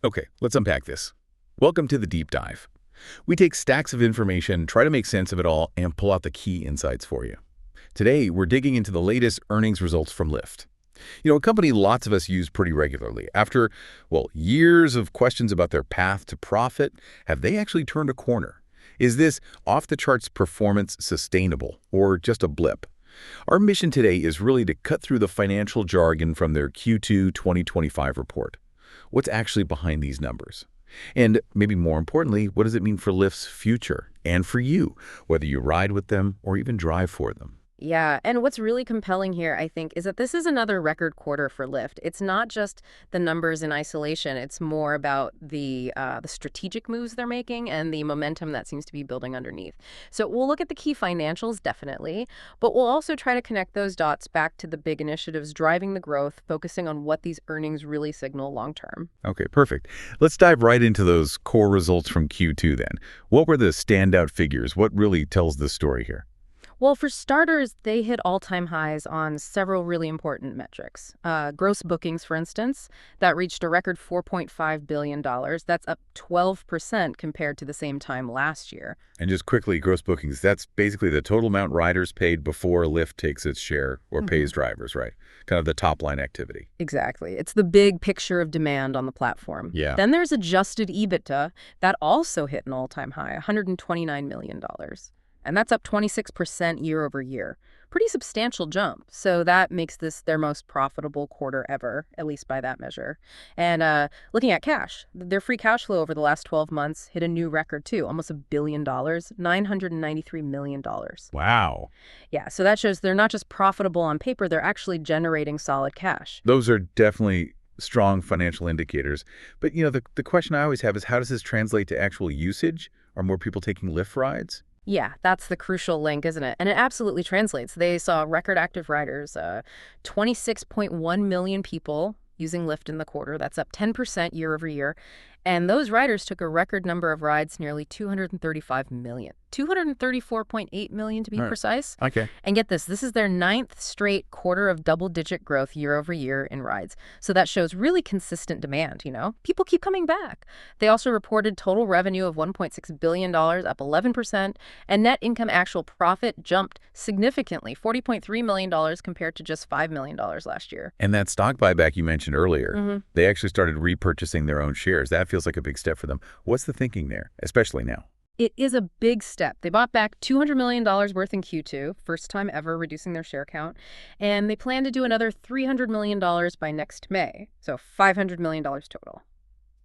Okay, let's unpack this. Welcome to the deep dive. We take stacks of information, try to make sense of it all, and pull out the key insights for you. Today, we're digging into the latest earnings results from Lyft. A company lots of us use pretty regularly. After, years of questions about their path to profit, have they actually turned a corner? Is this off-the-charts performance sustainable, or just a blip? Our mission today is really to cut through the financial jargon from their Q2 2025 report. What's actually behind these numbers? And maybe more importantly, what does it mean for Lyft's future and for you, whether you ride with them or even drive for them? Yeah, and what's really compelling here, I think, is that this is another record quarter for Lyft. It's not just the numbers in isolation. It's more about the strategic moves they're making and the momentum that seems to be building underneath. So we'll look at the key financials, definitely, but we'll also try to connect those dots back to the big initiatives driving the growth, focusing on what these earnings really signal long term. Okay, perfect. Let's dive right into those core results from Q2 then. What were the standout figures? What really tells the story here? Well, for starters, they hit all-time highs on several really important metrics. Gross bookings, for instance, that reached a record $4.5 billion. That's up 12% compared to the same time last year. And just quickly, gross bookings, that's basically the total amount riders paid before Lyft takes its share or pays drivers, right? Kind of the top line activity. Exactly. It's the big picture of demand on the platform. Yeah. Then there's Adjusted EBITDA that also hit an all-time high, $129 million. And that's up 26% year over year. Pretty substantial jump. So that makes this their most profitable quarter ever, at least by that measure. And looking at cash, their free cash flow over the last 12 months hit a new record too, almost $1 billion, $993 million. Wow. Yeah, so that shows they're not just profitable on paper, they're actually generating solid cash. Those are definitely strong financial indicators. But, the question I always have is how does this translate to actual usage? Are more people taking Lyft rides? Yeah, that's the crucial link, isn't it? And it absolutely translates. They saw record active riders, 26.1 million people using Lyft in the quarter. That's up 10% year over year. And those riders took a record number of rides, nearly 235 million. 234.8 million to be precise. Okay. And get this is their ninth straight quarter of double-digit growth year over year in rides. So that shows really consistent demand, People keep coming back. They also reported total revenue of $1.6 billion, up 11%, and net income actual profit jumped significantly, $40.3 million compared to just $5 million last year. And that stock buyback you mentioned earlier, they actually started repurchasing their own shares. That feels like a big step for them. What's the thinking there, especially now? It is a big step. They bought back $200 million worth in Q2, first time ever reducing their share count, and they plan to do another $300 million by next May, so $500 million total.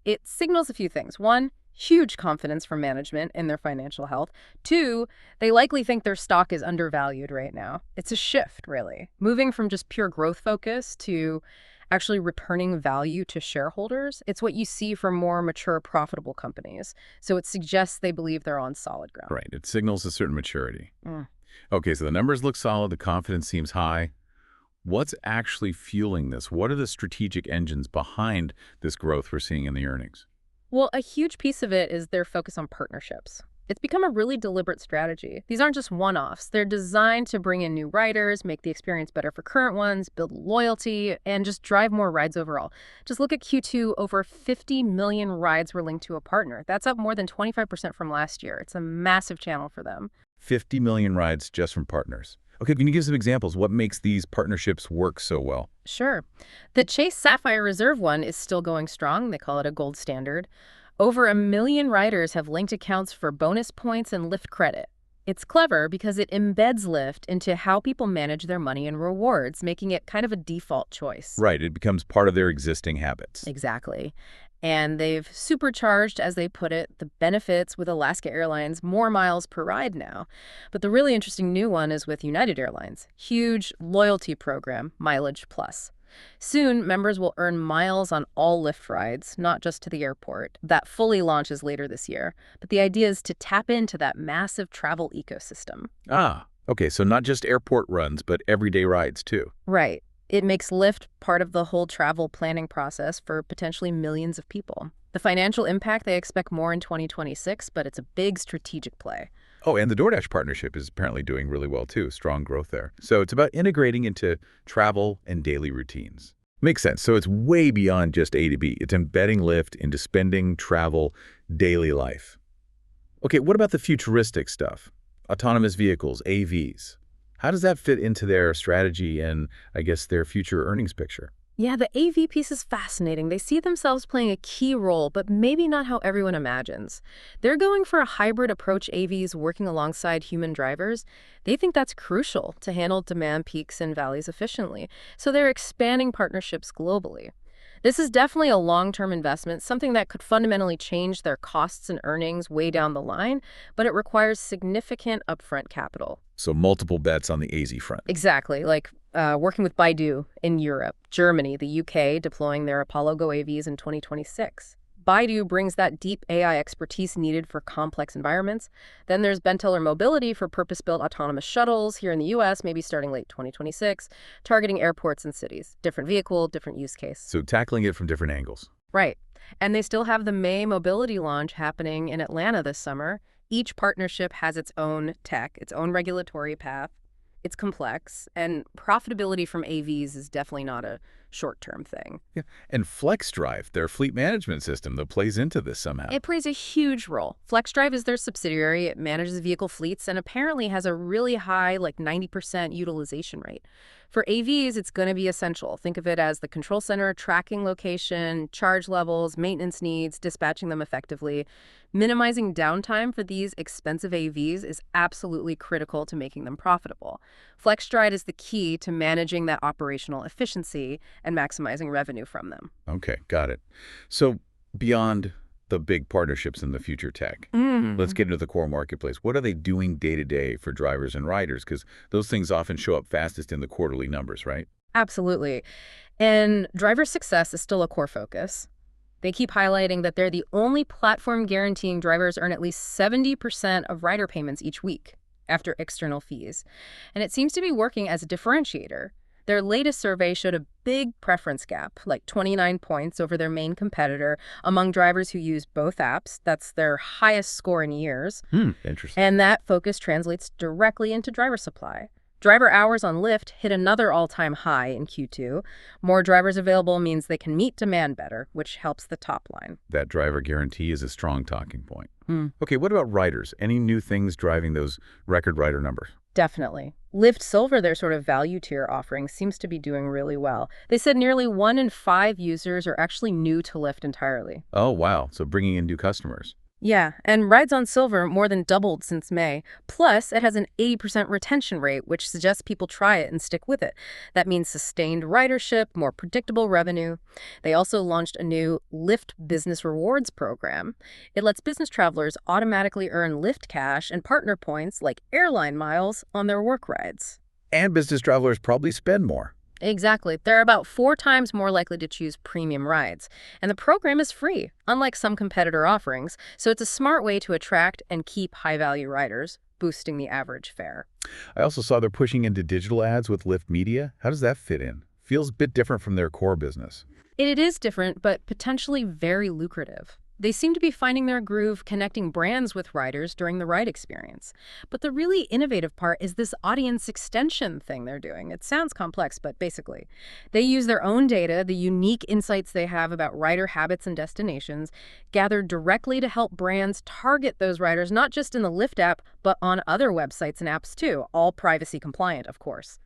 It signals a few things. One, huge confidence from management in their financial health. Two, they likely think their stock is undervalued right now. It's a shift, really, moving from just pure growth focus to actually returning value to shareholders. It's what you see from more mature, profitable companies. So it suggests they believe they're on solid ground. Right. It signals a certain maturity. Okay, so the numbers look solid. The confidence seems high. What's actually fueling this? What are the strategic engines behind this growth we're seeing in the earnings? Well, a huge piece of it is their focus on partnerships. It's become a really deliberate strategy. These aren't just one-offs. They're designed to bring in new riders, make the experience better for current ones, build loyalty, and just drive more rides overall. Just look at Q2, over 50 million rides were linked to a partner. That's up more than 25% from last year. It's a massive channel for them. 50 million rides just from partners. Okay, can you give some examples? What makes these partnerships work so well? Sure. The Chase Sapphire Reserve one is still going strong. They call it a gold standard. Over 1 million riders have linked accounts for bonus points and Lyft credit. It's clever because it embeds Lyft into how people manage their money and rewards, making it kind of a default choice. Right, it becomes part of their existing habits. Exactly. And they've supercharged, as they put it, the benefits with Alaska Airlines, more miles per ride now. But the really interesting new one is with United Airlines. Huge loyalty program, Mileage Plus. Soon, members will earn miles on all Lyft rides, not just to the airport. That fully launches later this year. But the idea is to tap into that massive travel ecosystem. Okay, so not just airport runs, but everyday rides too. Right. It makes Lyft part of the whole travel planning process for potentially millions of people. The financial impact, they expect more in 2026, but it's a big strategic play. Oh, and the DoorDash partnership is apparently doing really well too. Strong growth there. So it's about integrating into travel and daily routines. Makes sense. So it's way beyond just A to B. It's embedding Lyft into spending, travel, daily life. Okay, what about the futuristic stuff? Autonomous vehicles, AVs. How does that fit into their strategy and, I guess, their future earnings picture? Yeah, the AV piece is fascinating. They see themselves playing a key role, but maybe not how everyone imagines. They're going for a hybrid approach, AVs working alongside human drivers. They think that's crucial to handle demand peaks and valleys efficiently. So they're expanding partnerships globally. This is definitely a long-term investment, something that could fundamentally change their costs and earnings way down the line, but it requires significant upfront capital. So multiple bets on the AZ front. Exactly, like working with Baidu in Europe, Germany, the UK deploying their Apollo Go AVs in 2026. Baidu brings that deep AI expertise needed for complex environments. Then there's Benteler Mobility for purpose-built autonomous shuttles here in the US, maybe starting late 2026, targeting airports and cities. Different vehicle, different use case. So tackling it from different angles. Right. And they still have the May Mobility launch happening in Atlanta this summer. Each partnership has its own tech, its own regulatory path. It's complex, and profitability from AVs is definitely not a short-term thing. Yeah. And FlexDrive, their fleet management system that plays into this somehow. It plays a huge role. FlexDrive is their subsidiary. It manages vehicle fleets and apparently has a really high, like 90% utilization rate. For AVs, it's going to be essential. Think of it as the control center, tracking location, charge levels, maintenance needs, dispatching them effectively. Minimizing downtime for these expensive AVs is absolutely critical to making them profitable. FlexDrive is the key to managing that operational efficiency and maximizing revenue from them. Okay, got it. So beyond the big partnerships in the future tech, let's get into the core marketplace. What are they doing day to day for drivers and riders? Because those things often show up fastest in the quarterly numbers, right? Absolutely. And driver success is still a core focus. They keep highlighting that they're the only platform guaranteeing drivers earn at least 70% of rider payments each week after external fees. And it seems to be working as a differentiator. Their latest survey showed a big preference gap, like 29 points over their main competitor among drivers who use both apps. That's their highest score in years. Interesting. And that focus translates directly into driver supply. Driver hours on Lyft hit another all-time high in Q2. More drivers available means they can meet demand better, which helps the top line. That driver guarantee is a strong talking point. Okay, what about riders? Any new things driving those record rider numbers? Definitely. Lyft Silver, their sort of value tier offering, seems to be doing really well. They said nearly 1 in 5 users are actually new to Lyft entirely. Oh, wow. So bringing in new customers. Yeah, and rides on Silver more than doubled since May. Plus, it has an 80% retention rate, which suggests people try it and stick with it. That means sustained ridership, more predictable revenue. They also launched a new Lyft Business Rewards program. It lets business travelers automatically earn Lyft cash and partner points like airline miles on their work rides. And business travelers probably spend more. Exactly. They're about 4 times more likely to choose premium rides. And the program is free, unlike some competitor offerings, so it's a smart way to attract and keep high-value riders, boosting the average fare. I also saw they're pushing into digital ads with Lyft Media. How does that fit in? Feels a bit different from their core business. It is different, but potentially very lucrative. They seem to be finding their groove connecting brands with riders during the ride experience. But the really innovative part is this audience extension thing they're doing. It sounds complex, but basically, they use their own data, the unique insights they have about rider habits and destinations, gathered directly to help brands target those riders, not just in the Lyft app, but on other websites and apps too, all privacy compliant, of course.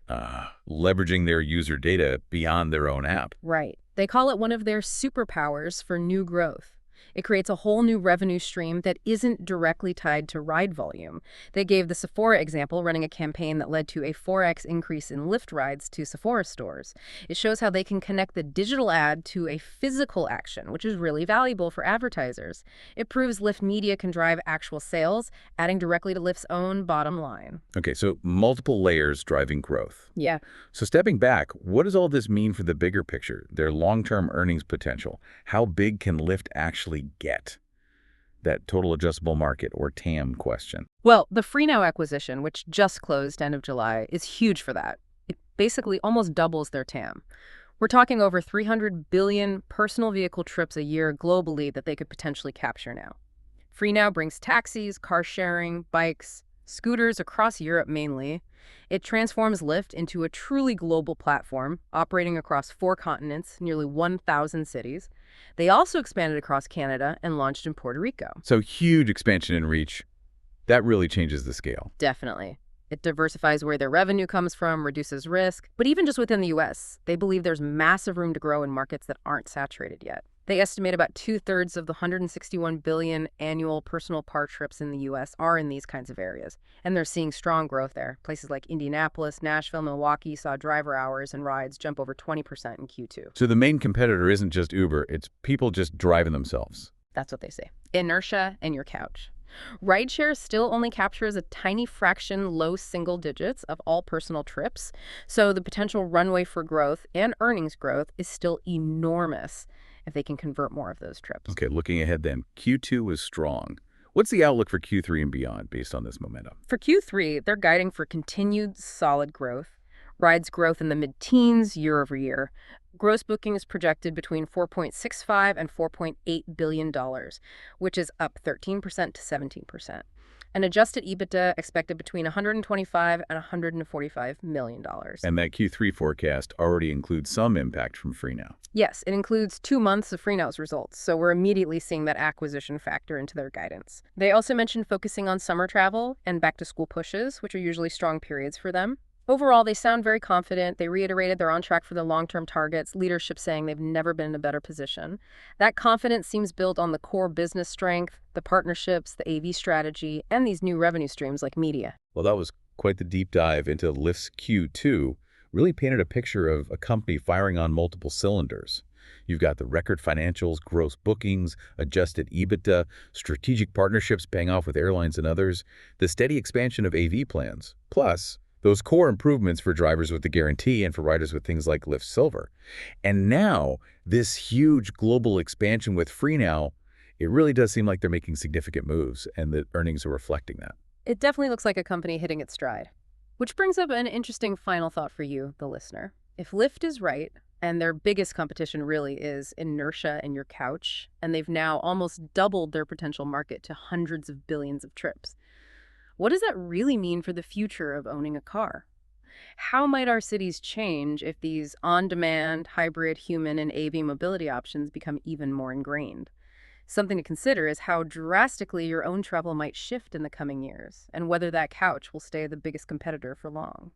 Leveraging their user data beyond their own app. Right. They call it one of their superpowers for new growth. It creates a whole new revenue stream that isn't directly tied to ride volume. They gave the Sephora example, running a campaign that led to a 4x increase in Lyft rides to Sephora stores. It shows how they can connect the digital ad to a physical action, which is really valuable for advertisers. It proves Lyft Media can drive actual sales, adding directly to Lyft's own bottom line. Okay, so multiple layers driving growth. Yeah. So stepping back, what does all this mean for the bigger picture, their long-term earnings potential? How big can Lyft actually get? That total addressable market, or TAM, question. Well, the FreeNow acquisition, which just closed end of July, is huge for that. It basically almost doubles their TAM. We're talking over 300 billion personal vehicle trips a year globally that they could potentially capture now. FreeNow brings taxis, car sharing, bikes, scooters across Europe mainly. It transforms Lyft into a truly global platform, operating across 4 continents, nearly 1,000 cities. They also expanded across Canada and launched in Puerto Rico. So huge expansion in reach. That really changes the scale. Definitely. It diversifies where their revenue comes from, reduces risk. But even just within the US, they believe there's massive room to grow in markets that aren't saturated yet. They estimate about two-thirds of the 161 billion annual personal car trips in the US are in these kinds of areas. And they're seeing strong growth there. Places like Indianapolis, Nashville, Milwaukee saw driver hours and rides jump over 20% in Q2. So the main competitor isn't just Uber, it's people just driving themselves. That's what they say. Inertia and your couch. Rideshare still only captures a tiny fraction, low single digits, of all personal trips, so the potential runway for growth and earnings growth is still enormous if they can convert more of those trips. Okay, looking ahead then, Q2 was strong. What's the outlook for Q3 and beyond based on this momentum? For Q3, they're guiding for continued solid growth, rides growth in the mid-teens year over year. Gross bookings projected between $4.65 and $4.8 billion, which is up 13% to 17%. And adjusted EBITDA expected between $125 and $145 million. And that Q3 forecast already includes some impact from FreeNow. Yes, it includes 2 months of FreeNow's results, so we're immediately seeing that acquisition factor into their guidance. They also mentioned focusing on summer travel and back-to-school pushes, which are usually strong periods for them. Overall, they sound very confident. They reiterated they're on track for their long-term targets, leadership saying they've never been in a better position. That confidence seems built on the core business strength, the partnerships, the AV strategy, and these new revenue streams like media. Well, that was quite the deep dive into Lyft's Q2. Really painted a picture of a company firing on multiple cylinders. You've got the record financials, gross bookings, adjusted EBITDA, strategic partnerships paying off with airlines and others, the steady expansion of AV plans, plus those core improvements for drivers with the guarantee and for riders with things like Lyft Silver. And now, this huge global expansion with FreeNow, it really does seem like they're making significant moves, and the earnings are reflecting that. It definitely looks like a company hitting its stride. Which brings up an interesting final thought for you, the listener. If Lyft is right, and their biggest competition really is inertia and your couch, and they've now almost doubled their potential market to hundreds of billions of trips, what does that really mean for the future of owning a car? How might our cities change if these on-demand, hybrid, human, and AV mobility options become even more ingrained? Something to consider is how drastically your own travel might shift in the coming years, and whether that couch will stay the biggest competitor for long.